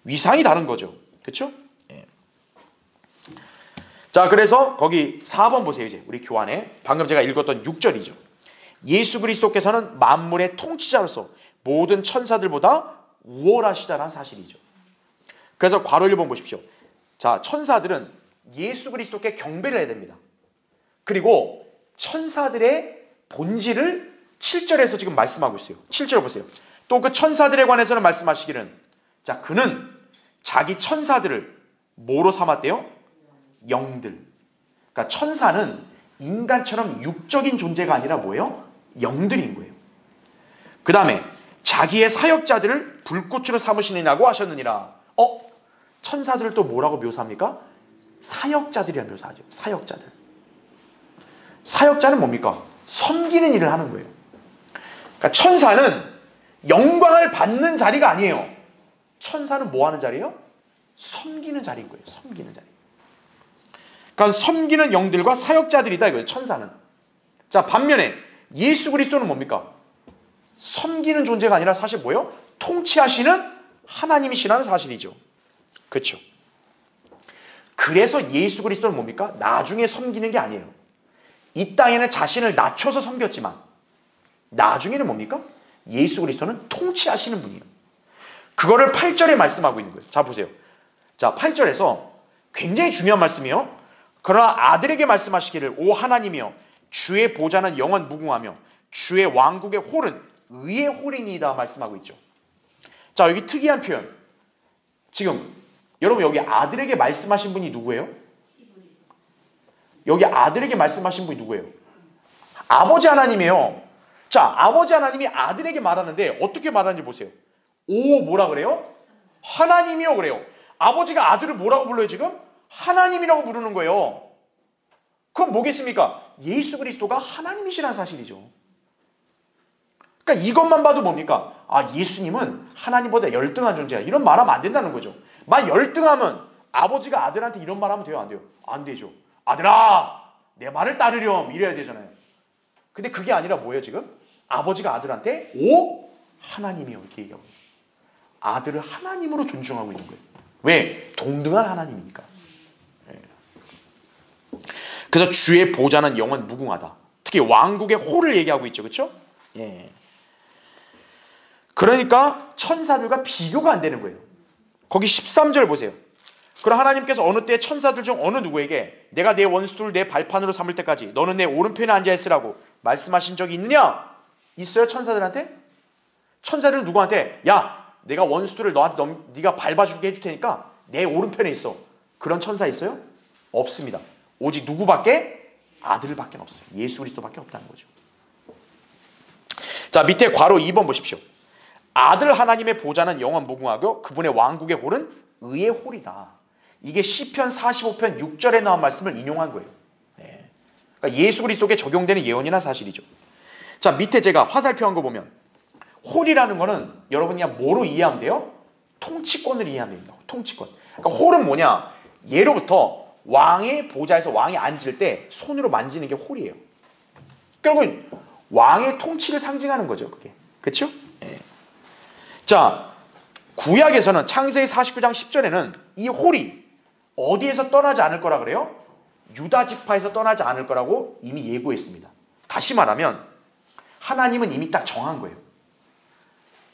위상이 다른 거죠. 그렇죠? 예. 자, 그래서 거기 4번 보세요. 이제 우리 교환에 방금 제가 읽었던 6절이죠. 예수 그리스도께서는 만물의 통치자로서 모든 천사들보다 우월하시다는 사실이죠. 그래서 괄호 1번 보십시오. 자, 천사들은 예수 그리스도께 경배를 해야 됩니다. 그리고 천사들의 본질을 7절에서 지금 말씀하고 있어요. 7절 보세요. 또 그 천사들에 관해서는 말씀하시기는 자 그는 자기 천사들을 뭐로 삼았대요? 영들. 그러니까 천사는 인간처럼 육적인 존재가 아니라 뭐예요? 영들인 거예요. 그 다음에 자기의 사역자들을 불꽃으로 삼으시느냐고 하셨느니라. 천사들을 또 뭐라고 묘사합니까? 사역자들이라 묘사하죠. 사역자들. 사역자는 뭡니까? 섬기는 일을 하는 거예요. 그러니까 천사는 영광을 받는 자리가 아니에요. 천사는 뭐 하는 자리예요? 섬기는 자리인 거예요. 섬기는 자리. 그러니까 섬기는 영들과 사역자들이다 이거예요. 천사는. 자, 반면에 예수 그리스도는 뭡니까? 섬기는 존재가 아니라 사실 뭐예요? 통치하시는 하나님이시라는 사실이죠. 그렇죠? 그래서 예수 그리스도는 뭡니까? 나중에 섬기는 게 아니에요. 이 땅에는 자신을 낮춰서 섬겼지만 나중에는 뭡니까? 예수 그리스도는 통치하시는 분이에요. 그거를 8절에 말씀하고 있는 거예요. 자, 보세요. 자, 8절에서 굉장히 중요한 말씀이에요. 그러나 아들에게 말씀하시기를 오 하나님이여 주의 보좌는 영원 무궁하며 주의 왕국의 홀은 의의 홀이니이다 말씀하고 있죠. 자, 여기 특이한 표현. 지금 여러분 여기 아들에게 말씀하신 분이 누구예요? 여기 아들에게 말씀하신 분이 누구예요? 아버지 하나님이에요. 자, 아버지 하나님이 아들에게 말하는데 어떻게 말하는지 보세요. 오 뭐라 그래요? 하나님이요 그래요. 아버지가 아들을 뭐라고 불러요 지금? 하나님이라고 부르는 거예요. 그럼 뭐겠습니까? 예수 그리스도가 하나님이시라는 사실이죠. 그러니까 이것만 봐도 뭡니까? 예수님은 하나님보다 열등한 존재야. 이런 말하면 안 된다는 거죠. 만 열등하면 아버지가 아들한테 이런 말하면 돼요? 안 돼요? 안 되죠. 아들아 내 말을 따르렴 이래야 되잖아요. 근데 그게 아니라 뭐예요 지금? 아버지가 아들한테 오 하나님이요. 이렇게 얘기하고 있어요. 아들을 하나님으로 존중하고 있는 거예요. 왜? 동등한 하나님이니까. 그래서 주의 보좌는 영원 무궁하다. 특히 왕국의 호를 얘기하고 있죠. 그렇죠? 예. 그러니까 천사들과 비교가 안 되는 거예요. 거기 13절 보세요. 그럼 하나님께서 어느 때 천사들 중 어느 누구에게 내가 내 원수들을 내 발판으로 삼을 때까지 너는 내 오른편에 앉아 있으라고 말씀하신 적이 있느냐? 있어요? 천사들한테? 천사들은 누구한테 야 내가 원수들을 너한테 네가 밟아주게 해줄 테니까 내 오른편에 있어. 그런 천사 있어요? 없습니다. 오직 누구밖에? 아들밖에 없어요. 예수 그리스도밖에 없다는 거죠. 자, 밑에 괄호 2번 보십시오. 아들 하나님의 보좌는 영원 무궁하고 그분의 왕국의 홀은 의의 홀이다. 이게 시편 45편 6절에 나온 말씀을 인용한 거예요. 그러니까 예수 그리스도께 적용되는 예언이나 사실이죠. 자, 밑에 제가 화살표한 거 보면 홀이라는 거는 여러분이 그냥 뭐로 이해하면 돼요? 통치권을 이해하면 됩니다. 통치권. 그러니까 홀은 뭐냐? 예로부터 왕의 보좌에서 왕이 앉을 때 손으로 만지는 게 홀이에요. 결국은 왕의 통치를 상징하는 거죠. 그게. 그렇죠? 자, 구약에서는 창세기 49장 10절에는 이 홀이 어디에서 떠나지 않을 거라 그래요? 유다 지파에서 떠나지 않을 거라고 이미 예고했습니다. 다시 말하면 하나님은 이미 딱 정한 거예요.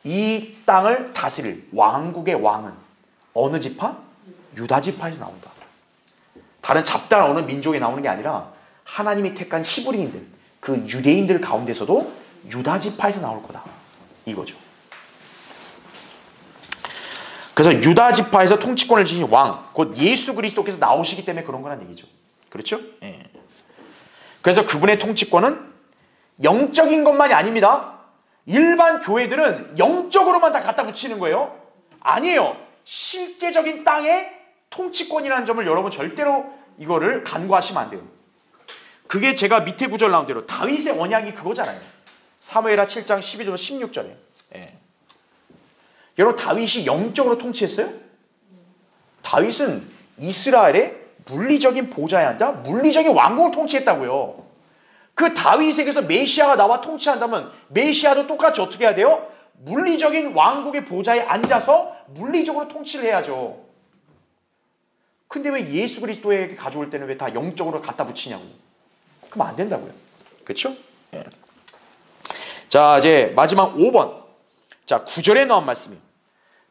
이 땅을 다스릴 왕국의 왕은 어느 지파? 유다 지파에서 나온다. 다른 잡다한 어느 민족에 나오는 게 아니라 하나님이 택한 히브리인들, 그 유대인들 가운데서도 유다 지파에서 나올 거다. 이거죠. 그래서 유다 지파에서 통치권을 지닌 왕, 곧 예수 그리스도께서 나오시기 때문에 그런 거란 얘기죠. 그렇죠? 예. 그래서 그분의 통치권은 영적인 것만이 아닙니다. 일반 교회들은 영적으로만 다 갖다 붙이는 거예요. 아니에요. 실제적인 땅의 통치권이라는 점을 여러분 절대로 이거를 간과하시면 안 돼요. 그게 제가 밑에 구절 나온 대로 다윗의 언약이 그거잖아요. 사무엘하 7장 12절 16절에. 예. 여러분 다윗이 영적으로 통치했어요? 다윗은 이스라엘의 물리적인 보좌에 앉아 물리적인 왕국을 통치했다고요. 그 다윗에게서 메시아가 나와 통치한다면 메시아도 똑같이 어떻게 해야 돼요? 물리적인 왕국의 보좌에 앉아서 물리적으로 통치를 해야죠. 근데 왜 예수 그리스도에게 가져올 때는 왜 다 영적으로 갖다 붙이냐고. 그럼 안 된다고요. 그렇죠? 예. 자, 이제 마지막 5번. 자, 9절에 나온 말씀이에요.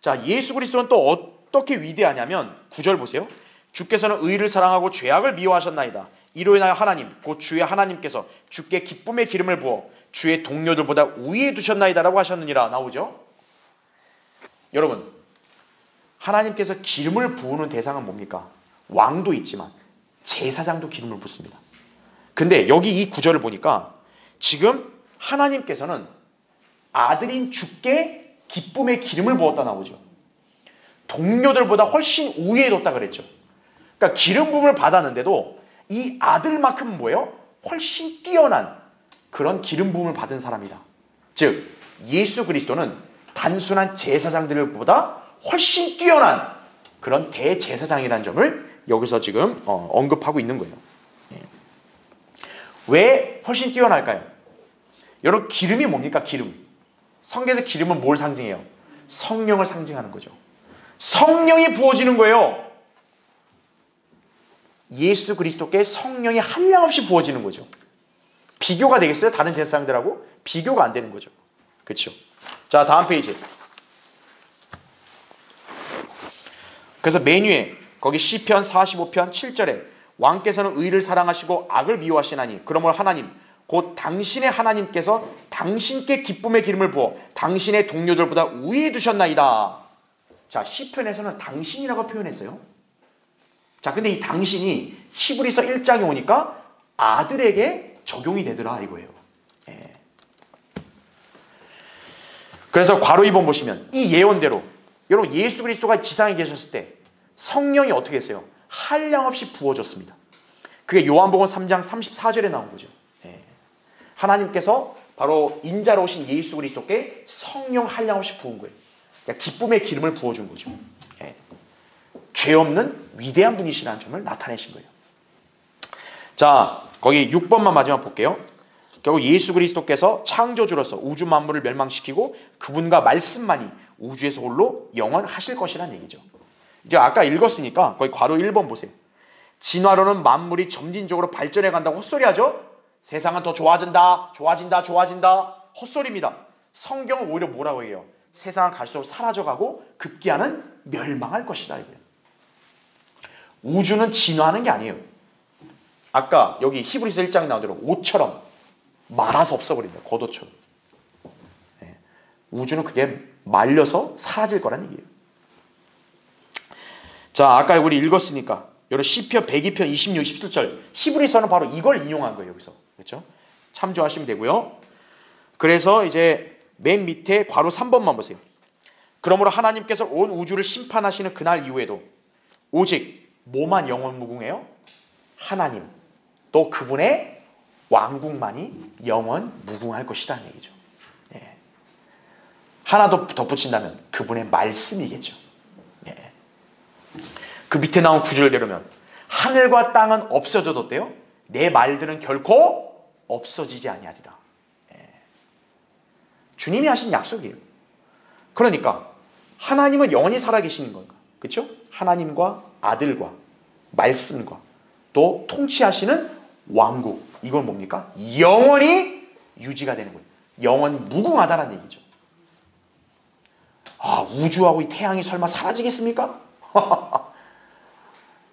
자, 예수 그리스도는 또 어떻게 위대하냐면 9절 보세요. 주께서는 의를 사랑하고 죄악을 미워하셨나이다. 이로 인하여 하나님, 곧 주의 하나님께서 주께 기쁨의 기름을 부어 주의 동료들보다 우위에 두셨나이다라고 하셨느니라. 나오죠? 여러분, 하나님께서 기름을 부으는 대상은 뭡니까? 왕도 있지만 제사장도 기름을 붓습니다. 근데 여기 이 구절을 보니까 지금 하나님께서는 아들인 주께 기쁨의 기름을 부었다 나오죠. 동료들보다 훨씬 우위에 뒀다 그랬죠. 그러니까 기름 부음을 받았는데도 이 아들만큼은 뭐예요? 훨씬 뛰어난 그런 기름 부음을 받은 사람이다. 즉 예수 그리스도는 단순한 제사장들보다 훨씬 뛰어난 그런 대제사장이라는 점을 여기서 지금 언급하고 있는 거예요. 왜 훨씬 뛰어날까요? 여러분 기름이 뭡니까? 기름. 성경에서 기름은 뭘 상징해요? 성령을 상징하는 거죠. 성령이 부어지는 거예요. 예수 그리스도께 성령이 한량없이 부어지는 거죠. 비교가 되겠어요? 다른 제사장들하고? 비교가 안 되는 거죠. 그렇죠? 자, 다음 페이지. 그래서 맨 위에 거기 시편 45편 7절에 왕께서는 의를 사랑하시고 악을 미워하시나니 그러므로 하나님 곧 당신의 하나님께서 당신께 기쁨의 기름을 부어 당신의 동료들보다 우위에 두셨나이다. 자, 시편에서는 당신이라고 표현했어요. 자, 근데 이 당신이 히브리서 1장에 오니까 아들에게 적용이 되더라 이거예요. 예. 그래서 괄호 2번 보시면 이 예언대로 여러분 예수 그리스도가 지상에 계셨을 때 성령이 어떻게 했어요? 한량없이 부어졌습니다. 그게 요한복음 3장 34절에 나온 거죠. 예. 하나님께서 바로 인자로 오신 예수 그리스도께 성령 한량없이 부은 거예요. 그러니까 기쁨의 기름을 부어준 거죠. 예. 죄 없는 위대한 분이시라는 점을 나타내신 거예요. 자, 거기 6번만 마지막 볼게요. 결국 예수 그리스도께서 창조주로서 우주 만물을 멸망시키고 그분과 말씀만이 우주에서 홀로 영원하실 것이라는 얘기죠. 이제 아까 읽었으니까 거기 괄호 1번 보세요. 진화론은 만물이 점진적으로 발전해 간다고 헛소리하죠. 세상은 더 좋아진다, 좋아진다, 좋아진다. 헛소리입니다. 성경은 오히려 뭐라고 해요? 세상은 갈수록 사라져가고 급기야는 멸망할 것이다. 이거예요. 우주는 진화하는 게 아니에요. 아까 여기 히브리서 1장에 나온 대로 옷처럼 말아서 없어버린다. 겉옷처럼. 네. 우주는 그게 말려서 사라질 거란 얘기예요. 자, 아까 우리 읽었으니까 여러분 시편 102편 26, 27절 히브리서는 바로 이걸 인용한 거예요. 여기서. 그렇죠? 참조하시면 되고요. 그래서 이제 맨 밑에 괄호 3번만 보세요. 그러므로 하나님께서 온 우주를 심판하시는 그날 이후에도 오직 뭐만 영원 무궁해요? 하나님 또 그분의 왕국만이 영원 무궁할 것이라는 얘기죠. 예. 하나 더 덧붙인다면 그분의 말씀이겠죠. 예. 그 밑에 나온 구절대로면 하늘과 땅은 없어져도 어때요? 내 말들은 결코 없어지지 아니하리라. 예. 주님이 하신 약속이에요. 그러니까 하나님은 영원히 살아계시는 건가? 그렇죠? 하나님과 아들과 말씀과 또 통치하시는 왕국, 이건 뭡니까? 영원히 유지가 되는 거예요. 영원 무궁하다는 얘기죠. 아, 우주하고 이 태양이 설마 사라지겠습니까?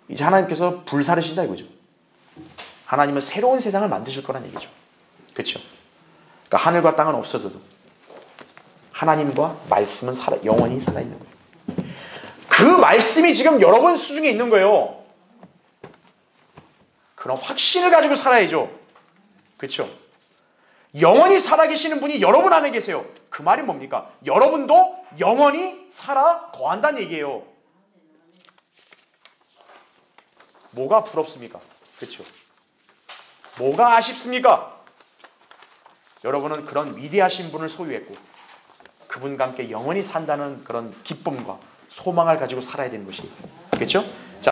이제 하나님께서 불사르신다 이거죠. 하나님은 새로운 세상을 만드실 거란 얘기죠. 그렇죠? 그러니까 하늘과 땅은 없어져도 하나님과 말씀은 영원히 살아있는 거예요. 그 말씀이 지금 여러분 수중에 있는 거예요. 그런 확신을 가지고 살아야죠. 그렇죠? 영원히 살아계시는 분이 여러분 안에 계세요. 그 말이 뭡니까? 여러분도 영원히 살아 거한다는 얘기예요. 뭐가 부럽습니까? 그렇죠? 뭐가 아쉽습니까? 여러분은 그런 위대하신 분을 소유했고 그분과 함께 영원히 산다는 그런 기쁨과 소망을 가지고 살아야 되는 것이, 그렇죠?